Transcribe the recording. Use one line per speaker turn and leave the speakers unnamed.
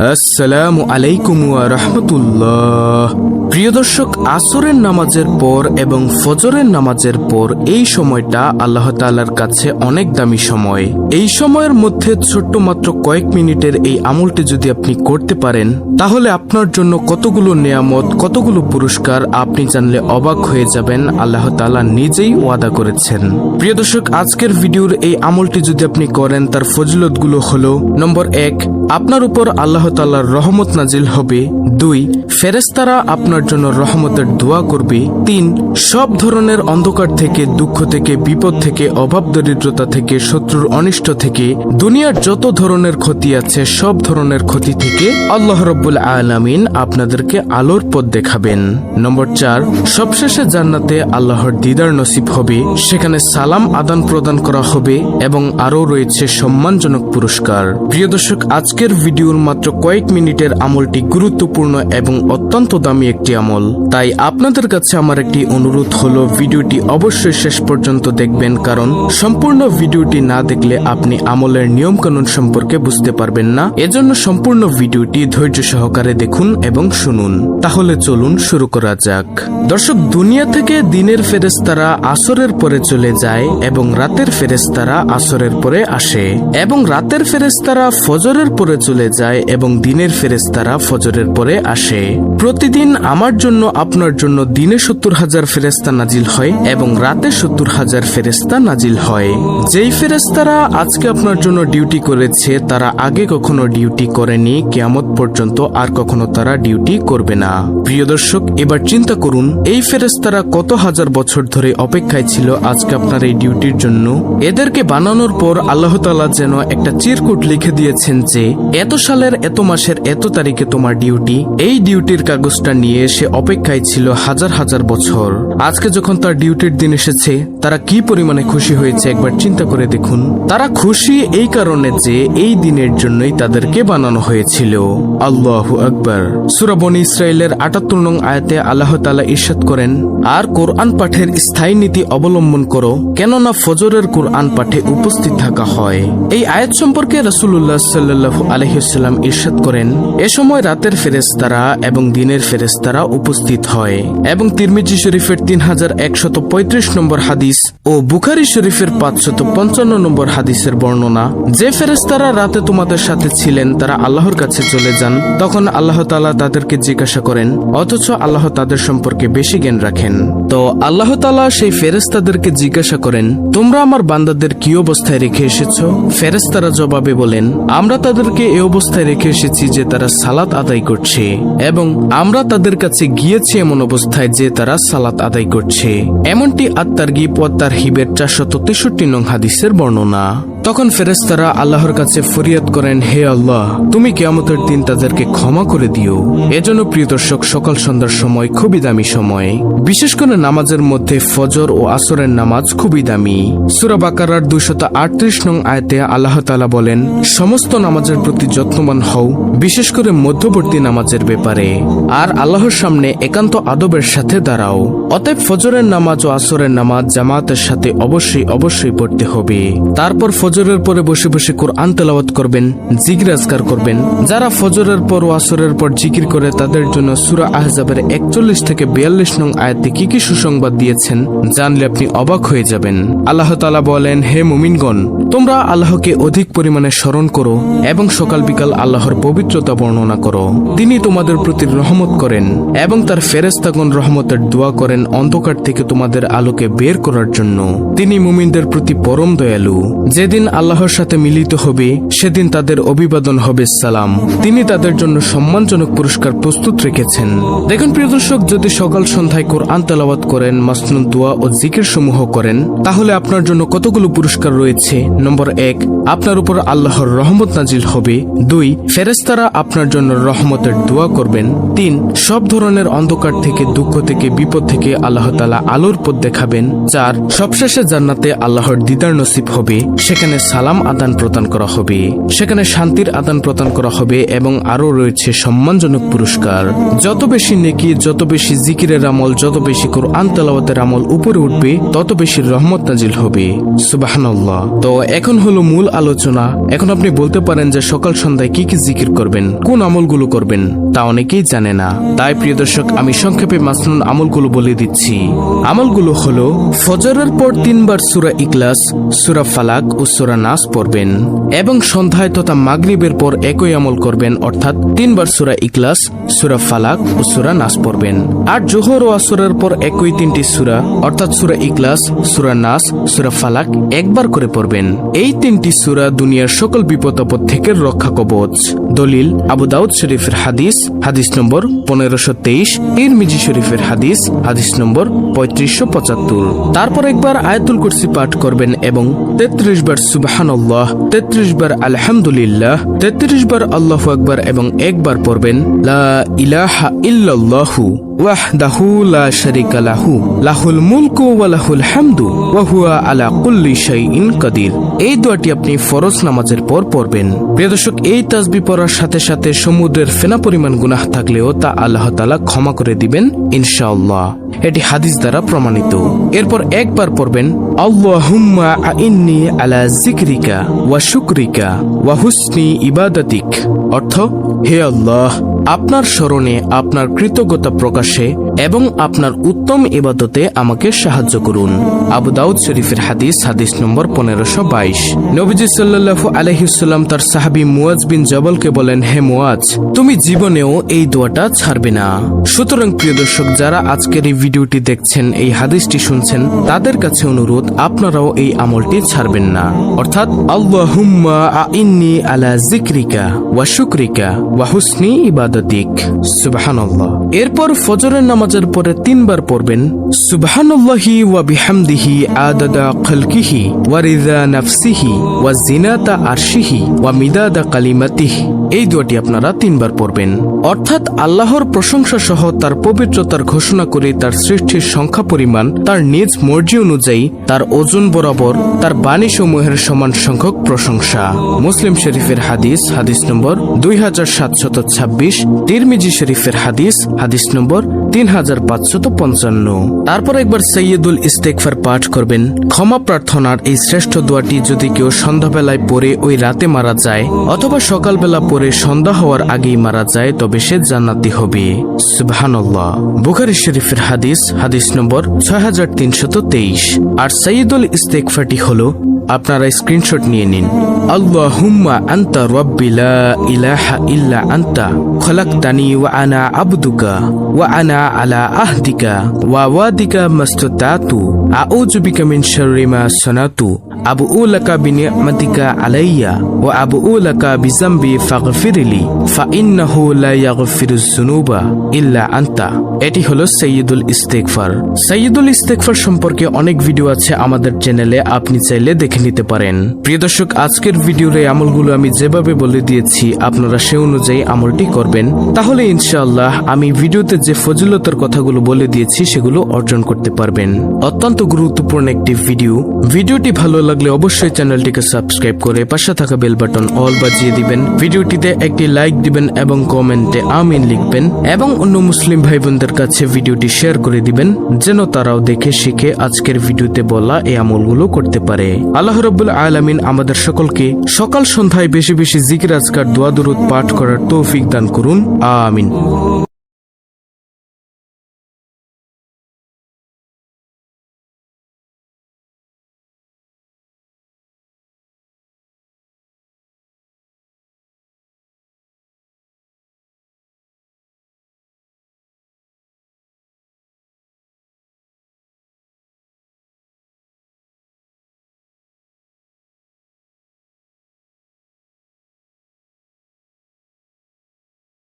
আসসালামু আলাইকুম ওয়া রাহমাতুল্লাহ। প্রিয় দর্শক, আসরের নামাজের পর এবং ফজরের নামাজের পর এই সময়টা আল্লাহ তাআলার কাছে অনেক দামি সময়। এই সময়ের মধ্যে ছোট্ট মাত্র কয়েক মিনিটের এই আমলটি যদি আপনি করতে পারেন, তাহলে আপনার জন্য কতগুলো নেয়ামত, কতগুলো পুরস্কার আপনি জানলে অবাক হয়ে যাবেন। আল্লাহ তাআলা নিজেই ওয়াদা করেছেন। প্রিয় দর্শক, আজকের ভিডিওর এই আমলটি যদি আপনি করেন, তার ফজিলতগুলো হলো: নম্বর 1, আপনার উপর আল্লাহ তাআলার রহমত নাজিল হবে। 2, ফেরেশতারা আপনার জন্য রহমতের দোয়া করবে। 3, সব ধরনের অন্ধকার থেকে, দুঃখ থেকে, বিপদ থেকে, অভাব দরিদ্রতা থেকে, শত্রুর অনিষ্ট থেকে, দুনিয়ার যত ধরনের ক্ষতি আছে সব ধরনের ক্ষতি থেকে আল্লাহ রাব্বুল আলামিন আপনাদেরকে আলোর পথ দেখাবেন। নম্বর 4, সবশেষে জান্নাতে আল্লাহর দিদার নসিব হবে, সেখানে সালাম আদান প্রদান করা হবে এবং আরও রয়েছে সম্মানজনক পুরস্কার। প্রিয় দর্শক, আজকের ভিডিওর মাত্র কয়েক মিনিটের আমলটি গুরুত্বপূর্ণ এবং অত্যন্ত দামি একটি আমল। তাই আপনাদের কাছে আমার একটি অনুরোধ হলো, ভিডিওটি অবশ্যই শেষ পর্যন্ত দেখবেন, কারণ সম্পূর্ণ ভিডিওটি না দেখলে আপনি আমলের নিয়ম কানুন সম্পর্কে বুঝতে পারবেন না। এজন্য সম্পূর্ণ ভিডিওটি ধৈর্য সহকারে দেখুন এবং শুনুন। তাহলে চলুন শুরু করা যাক। দর্শক, দুনিয়া থেকে দিনের ফেরেশতারা আসরের পরে চলে যায় এবং রাতের ফেরেশতারা আসরের পরে আসে, এবং রাতের ফেরেশতারা ফজরের পরে চলে যায় এবং দিনের ফেরেশতারা ফজরের পরে আসে। প্রতিদিন আমার জন্য, আপনার জন্য দিনে 70,000 ফেরেশতা নাজিল হয় এবং রাতে 70,000 ফেরেশতা নাজিল হয়। যেই ফেরেশতারা আজকে আপনার জন্য ডিউটি করেছে, তারা আগে কখনো ডিউটি করেনি, কিয়ামত পর্যন্ত আর কখনো তারা ডিউটি করবে না। প্রিয় দর্শক, এবার চিন্তা করুন, এই ফেরেশতারা কত হাজার বছর ধরে অপেক্ষায় ছিল আজকে আপনার এই ডিউটির জন্য। এদেরকে বানানোর পর আল্লাহ তাআলা যেন একটা চিরকুট লিখে দিয়েছেন যে এত সালের এত মাসের এত তারিখে তোমার ডিউটি। এই ডিউটির কাগজটা নিয়ে সে অপেক্ষায় ছিল হাজার হাজার বছর। আজকে যখন তার ডিউটির দিন এসেছে, তারা কি পরিমাণে খুশি হয়েছে একবার চিন্তা করে দেখুন। তারা খুশি এই কারণে যে এই দিনের জন্যই তাদেরকে বানানো হয়েছিল। আল্লাহু আকবার। সূরা বনী ইসরাঈলের ৭৮ নং আয়াতে আল্লাহ তাআলা ইরশাদ করেন, আর কোরআন পাঠের স্থায়ী নীতি অবলম্বন করো, কেননা ফজরের কোরআন পাঠে উপস্থিত থাকা হয়। এই আয়াত সম্পর্কে রাসূলুল্লাহ সাল্লাল্লাহু আলাইহি ওয়াসাল্লাম ইরশাদ করেন, এ সময় রাতের ফেরেশতারা এবং দিনের ফেরেশতারা উপস্থিত হয়। এবং তিরমিজি শরীফের 3135 নম্বর হাদিস ও বুখারী শরীফের 555 নম্বর হাদিসের বর্ণনা, যে ফেরেশতারা রাতে তোমাদের সাথে ছিলেন তারা আল্লাহর কাছে চলে যান, তখন আল্লাহ তাআলা তাদেরকে জিজ্ঞাসা করেন, অথচ আল্লাহ তাদের সম্পর্কে বেশি জ্ঞান রাখেন। তো আল্লাহ তাআলা সেই ফেরেশতাদেরকে জিজ্ঞাসা করেন, তোমরা আমার বান্দাদের কি অবস্থায় রেখে এসেছো? ফেরেশতারা জবাবে বলেন, আমরা তাদেরকে এই অবস্থায় রেখে এসেছি যে তারা সালাত আদায় করছে, এবং আমরা তাদের কাছে গিয়েছি এমন অবস্থায় যে তারা সালাত আদায় করছে। এমনটি আত-তারগীব ওয়া তারহিবের 463 নং হাদিসের বর্ণনা। তখন ফেরেশতারা আল্লাহর কাছে ফরিয়াদ করেন, হে আল্লাহ, তুমি কিয়ামতের দিন তাদেরকে ক্ষমা করে দিও। এজন্য প্রিয় দর্শক, সকাল সন্ধ্যার সময় খুবই দামি সময়। বিশেষ করে নামাজের মধ্যে ফজর ও আসরের নামাজ খুবই দামি। সূরা বাকারার 238 নং আয়াতে আল্লাহ তাআলা বলেন, সমস্ত নামাজের প্রতি যত্নবান হও, বিশেষ করে মধ্যবর্তী নামাজের ব্যাপারে, আর আল্লাহর সামনে একান্ত আদবের সাথে দাঁড়াও। অতএব ফজরের নামাজ ও আসরের নামাজ জামাতের সাথে অবশ্যই পড়তে হবে। তারপর ফজরের পরে বসে বসে কোরআন তেলাওয়াত করবেন, জিকির আজকার করবেন। যারা ফজরের পর ও আসরের পর জিকির করে, তাদের জন্য সূরা আহজাবের 41 থেকে 42 নং আয়াতে কি কি সুসংবাদ দিয়েছেন জানলে আপনি অবাক হয়ে যাবেন। আল্লাহ তাআলা বলেন, হে মুমিনগণ, তোমরা আল্লাহকে অধিক পরিমাণে স্মরণ করো এবং সকাল বিকাল আল্লাহর পবিত্রতা বর্ণনা করো। তিনি তোমাদের প্রতি রহমত করেন এবং তার ফেরেশতাগণ রহমতের দোয়া করেন অন্ধকার থেকে তোমাদের আলোকে বের করার জন্য। তিনি মুমিনদের প্রতি পরম দয়ালু। যেদিন আল্লাহর সাথে মিলিত হবে, সেদিন তাদের অভিবাদন হবে সালাম। তিনি তাদের জন্য সম্মানজনক পুরস্কার প্রস্তুত রেখেছেন। দেখুন প্রিয় দর্শক, যদি সকাল সন্ধ্যায় কোরআন তেলাওয়াত করেন, মাসনুন দোয়া ও জিকির সমূহ করেন, তাহলে আপনার জন্য কতগুলো পুরস্কার রয়েছে। নম্বর 1, আপনার উপর আল্লাহর রহমত নাজিল হবে। 2, ফেরেশতারা আপনার জন্য রহমতের দোয়া করবেন। 3, সব ধরনের অন্ধকার থেকে, দুঃখ থেকে, বিপদ থেকে আল্লাহ তাআলা আলোর পথ দেখাবেন। 4, সবশেষে জান্নাতে আল্লাহর দিদার নসিব হবে, সেখানে সেখানে সালাম আদান প্রদান করা হবে, সেখানে শান্তির আদান প্রদান করা হবে এবং আরো রয়েছে সম্মানজনক পুরস্কার। যত বেশি নেকি, যত বেশি জিকিরের আমল, যত বেশি কোরআন তেলাওয়াতের আমল উপরে উঠবে, তত বেশি রহমত নাজিল হবে। সুবহানাল্লাহ। তো এখন হলো মূল আলোচনা। এখন আপনি বলতে পারেন যে সকাল সন্ধ্যায় কি কি জিকির করবেন, কোন আমলগুলো করবেন, তা অনেকেই জানে না। তাই প্রিয় দর্শক, আমি সংক্ষেপে মাসনুন আমলগুলো বলে দিচ্ছি। আমলগুলো হলো ফজরের পর 3 বার সূরা ইখলাস, সূরা ফালাক ও সূরা নাস পড়বেন এবং সন্ধ্যায় তথা মাগরিবের পর একই আমল করবেন, অর্থাৎ 3 বার সূরা ইখলাস, সূরা ফালাক ও সূরা নাস পড়বেন। আর জোহর ও আসরের পর একই 3টি সূরা, অর্থাৎ সূরা ইখলাস, সূরা নাস, সূরা ফালাক একবার করে পড়বেন। এই 3টি সূরা দুনিয়ার সকল বিপদ আপদ থেকে রক্ষা কবচ। দলিল আবু দাউদ শরীফের হাদিস, হাদিস নম্বর 1523, তিরমিজি শরীফের হাদিস, হাদিস নম্বর 3575। তারপর একবার আয়াতুল কুরসি পাঠ করবেন এবং 33 বার সুবহানাল্লাহ, 33 বার আলহামদুলিল্লাহ, 33 বার আল্লাহু আকবার এবং একবার পড়বেন লা ইলাহা ইল্লাল্লাহু ওয়াহদাহু লা শারীকা লাহু লাহুল মুলকু ওয়া লাহুল হামদু ওয়া হুয়া আলা কুল্লি শাইইন কাদির। এই দোয়াটি আপনি ফরজ নামাজের পর পড়বেন। প্রিয় দর্শক, এই তাসবিহ পড়ার সাথে সাথে সমুদ্রের ফেনা পরিমাণ গুনাহ থাকলেও তা আল্লাহ তাআলা ক্ষমা করে দিবেন ইনশাআল্লাহ। এটি হাদিস দ্বারা প্রমাণিত। এরপর একবার পড়বেন আল্লাহুম্মা আইন্নি আলা যিকরিকা ওয়া শুকরিকা ওয়া হুসনি ইবাদাতিক। অর্থ, হে আল্লাহ, আপনার স্মরণে, আপনার কৃতজ্ঞতা প্রকাশে এবং আপনার উত্তম ইবাদতে আমাকে সাহায্য করুন। আবু দাউদ শরীফের হাদিস, হাদিস নম্বর 1522। নবীজি সাল্লাল্লাহু আলাইহি ওয়াসাল্লাম তার সাহাবী মুয়াজ বিন জবলকে বলেন, হে মুয়াজ, তুমি জীবনেও এই দোয়াটা ছাড়বে না। সুতরাং প্রিয় দর্শক, যারা আজকের এই ভিডিওটি দেখছেন, এই হাদিসটি শুনছেন, তাদের কাছে অনুরোধ, আপনারাও এই আমলটি ছাড়বেন না। অর্থাৎ আল্লাহুম্মা আইন্নি আলা যিকরিকা ওয়া শুকরিকা ওয়া হুসনি ইবাদাতিক। সুবহানাল্লাহ। এরপর ফজরের নামাজের পরে 3 বার পড়বেন সুবহানাল্লাহি ওয়া বিহামদিহি আদাদা খালকিহি ওয়া রিদা নাফসিহি ওয়া জিনাতা আরশিহি ওয়া মিদাদা কালিমাতিহি। এই দোয়াটি আপনারা 3 বার পড়বেন। অর্থাৎ আল্লাহর প্রশংসা সহ তার পবিত্রতার ঘোষণা করে তার সৃষ্টির সংখ্যা পরিমাণ, তার নিজ মর্জি অনুযায়ী, তার ওজন বরাবর, তার বাণী সমূহের সমান সংখ্যক প্রশংসা। মুসলিম শরীফের হাদিস, হাদিস নম্বর 2726, তিরমিজি শরীফের হাদিস, হাদিস নম্বর 3555। তারপর একবার সাইয়্যিদুল ইস্তেগফার পাঠ করবেন। ক্ষমা প্রার্থনার এই শ্রেষ্ঠ দোয়াটি যদি কেউ সন্ধ্যাবেলায় পড়ে ওই রাতে মারা যায় অথবা সকালবেলা পড়ে সন্ধ্যা হওয়ার আগেই মারা যায়, তবে সে জান্নাতি হবে। সুবহানাল্লাহ। বুখারী শরীফের হাদিস, হাদিস নম্বর 6323। আর সাইয়্যিদুল ইস্তেগফারটি হলো, আপনারা স্ক্রিনশট নিয়ে নিন। আল্লাহুম্মা আনতা রাব্বি লা ইলাহা ইল্লা আনতা খলাকতানি ওয়া আনা আবদুকা ওয়া আনা আলা আহদিকা ওয়া ওয়াদিকা মাস্তাতাতু আউযু বিকা মিন শাররি মা সানাতু আবুউ লাকা বিনি'মাতিকা আলাইয়া ওয়া আবুউ লাকা বিযামবি ফাগফিরলি ফাইন্নাহু লা ইয়াগফিরুয যুনুবা ইল্লা আনতা। এটি হলো সাইয়্যিদুল ইস্তেগফার। সাইয়্যিদুল ইস্তেগফার সম্পর্কে অনেক ভিডিও আছে আমাদের চ্যানেলে, আপনি চাইলে দেখে নিতে পারেন। প্রিয় দর্শক, আজকের ভিডিওর এই আমলগুলো আমি যেভাবে বলে দিয়েছি, আপনারা সে অনুযায়ী আমলটি করবেন, তাহলে ইনশাআল্লাহ আমি ভিডিওতে যে ফজিলতের কথাগুলো বলে দিয়েছি সেগুলো অর্জন করতে পারবেন। অত্যন্ত গুরুত্বপূর্ণ একটি ভিডিও। ভিডিওটি ভালো লাগলে অবশ্যই চ্যানেলটিকে সাবস্ক্রাইব করে পাশে থাকা বেল বাটন অল বাজিয়ে দিবেন। ভিডিওটিতে একটি লাইক দিবেন এবং কমেন্টে আমিন লিখবেন এবং অন্য মুসলিম ভাই বোনদের কাছে ভিডিওটি শেয়ার করে দিবেন, যেন তারাও দেখে শিখে আজকের ভিডিওতে বলা এই আমলগুলো করতে পারে। আল্লাহ রাব্বুল আলামিন আমাদের সকলকে সকাল সন্ধ্যায় বেশি বেশি জিকির আজকার দোয়া দুরূদ পাঠ করার তৌফিক দান করুন। আমিন।